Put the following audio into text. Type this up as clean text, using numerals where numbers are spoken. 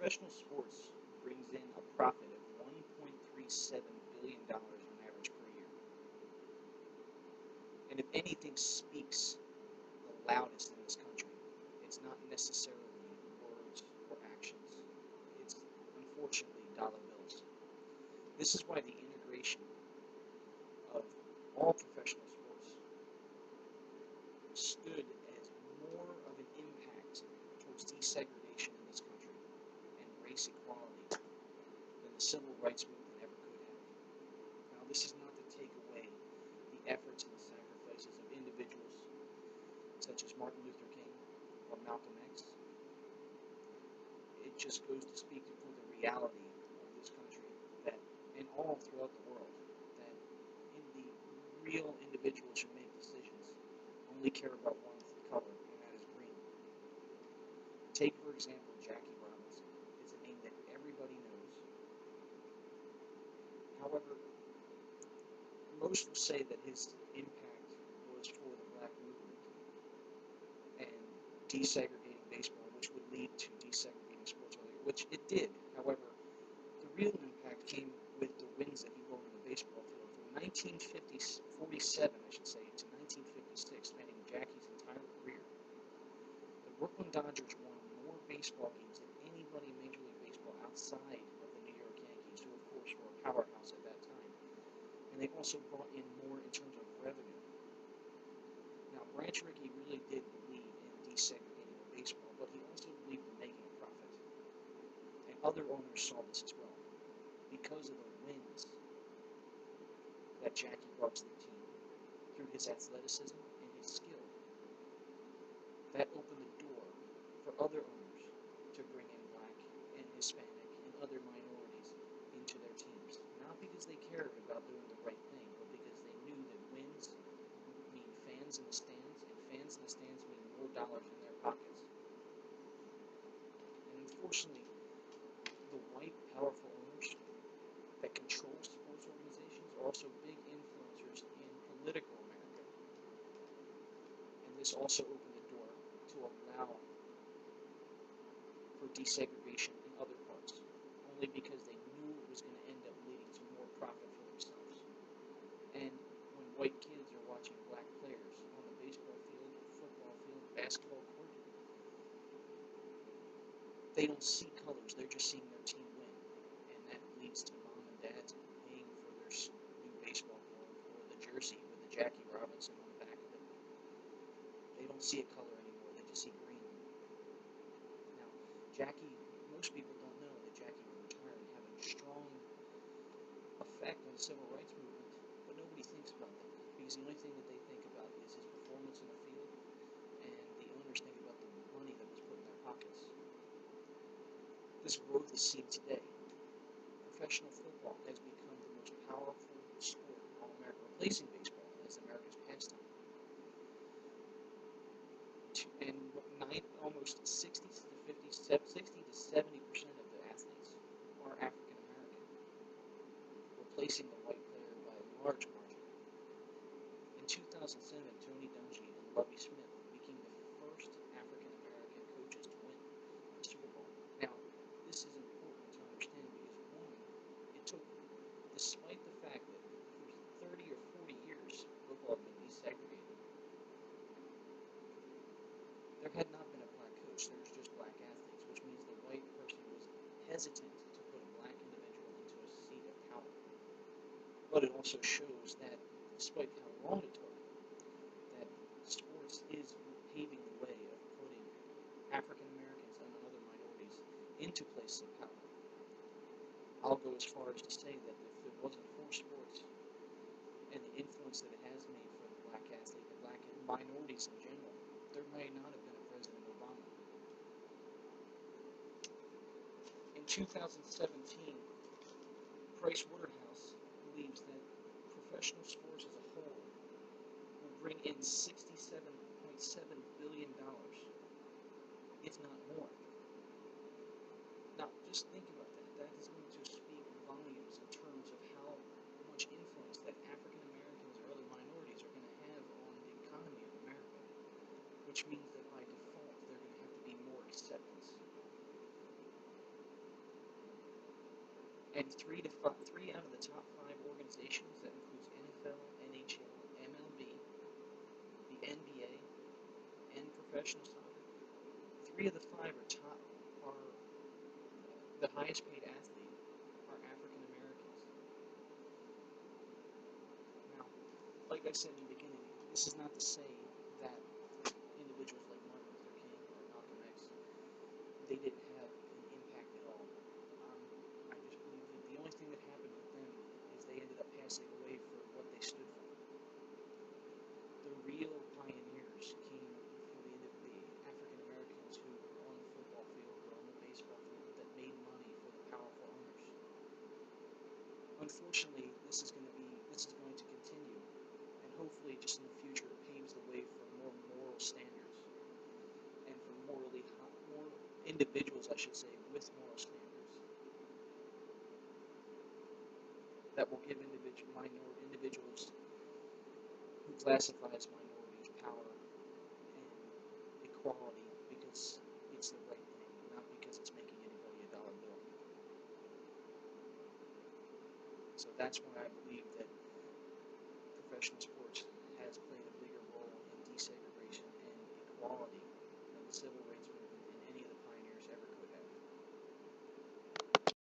Professional sports brings in a profit of $1.37 billion on average per year. And if anything speaks the loudest in this country, it's not necessarily words or actions. It's unfortunately dollar bills. This is why the integration of all professional sports stood as more of an impact towards desegregation in this country and race equality than the civil rights movement ever could have. Now, this is not to take away the efforts and the sacrifices of individuals such as Martin Luther King or Malcolm X. It just goes to speak to the reality of this country that, and all throughout the world, that in the real individuals who make decisions only care about one color, and that is green. Take, for example, Jackie Robinson. It's a name that everybody knows. However, most will say that his impact was for the black movement and desegregating baseball, which would lead to desegregating sports earlier, which it did. However, the real impact came with the wins that he won on the baseball field. From 1947, I should say, to 1956, spanning Jackie's entire career, the Brooklyn Dodgers won more baseball games than anybody in Major League Baseball outside of the New York Yankees, who of course were a powerhouse at that time. And they also brought in more in terms of revenue. Now, Branch Rickey really did believe in desegregating baseball, but he also believed in making a profit. And other owners saw this as well. Because of the wins that Jackie brought to the team, through his athleticism and his skill, that opened the door for other owners to bring in black and Hispanic and other minorities into their teams. Not because they cared about doing the right thing, but because they knew that wins mean fans in the stands, and fans in the stands mean more dollars in their pockets. And unfortunately, the white, powerful owners that control sports organizations are also big influencers in political America. And this also opened the door to allow for desegregation in other parts, only because they knew it was going to end up leading to more profit for themselves. And when white kids are watching black players on the baseball field, football field, basketball court, they don't see colors, they're just seeing their team win. And that leads to mom and dads paying for their new baseball glove or the jersey with the Jackie Robinson on the back of it. They don't see a color anymore, they just see green. Now, Jackie, most people don't know that Jackie would retire and have a strong effect on the civil rights movement, but nobody thinks about that, because the only thing that they think about is his performance in the field, and the owners think about the money that was put in their pockets. This growth is seen today. Professional football has become the most powerful sport in all America, replacing baseball as America's pastime. And almost 60 to 70% of the athletes are African American, replacing the white player by a large margin. In 2007, Tony Dungy and Lovie Smith became the first African American coaches to win the Super Bowl. Now, this is important to understand because, one, it took, despite the fact that for 30 or 40 years football had been desegregated, there had not been a black coach, there was just black athletes, which means the white person was hesitant to put a black individual into a seat of power. But it also shows that, despite how long it took, that sports is paving the way of putting African Americans and other minorities into places of power. I'll go as far as to say that if it wasn't for sports and the influence that it has made for the black athlete, the black minorities in general, there may not have been a President Obama. In 2017, Price Waterhouse believes that professional sports as a whole will bring in $67.7 billion, if not more. Now, just think about that. That is going to speak volumes in terms of how much influence that African Americans or other minorities are going to have on the economy of America, which means that by default, they're going to have to be more acceptance. And three out of the top five organizations, that includes NFL, NHL, MLB, the NBA, and professional soccer. Three of the five are the highest paid athlete are African Americans. Now, like I said in the beginning, this is not to say that individuals like Martin Luther King or Malcolm X, they didn't have an impact at all. I just believe that the only thing that happened with them is they ended up passing away for what they stood for. The real pioneers came from the African Americans who were on the football field or on the baseball field that made money for the powerful owners. Unfortunately, this is going to continue, and hopefully, just in the future, it paves the way for more moral standards and for more individuals, I should say, with moral standards that will give individuals who classify as minorities power and equality because it's the right thing, not because it's making anybody a dollar bill. So that's why I believe that professional sports has played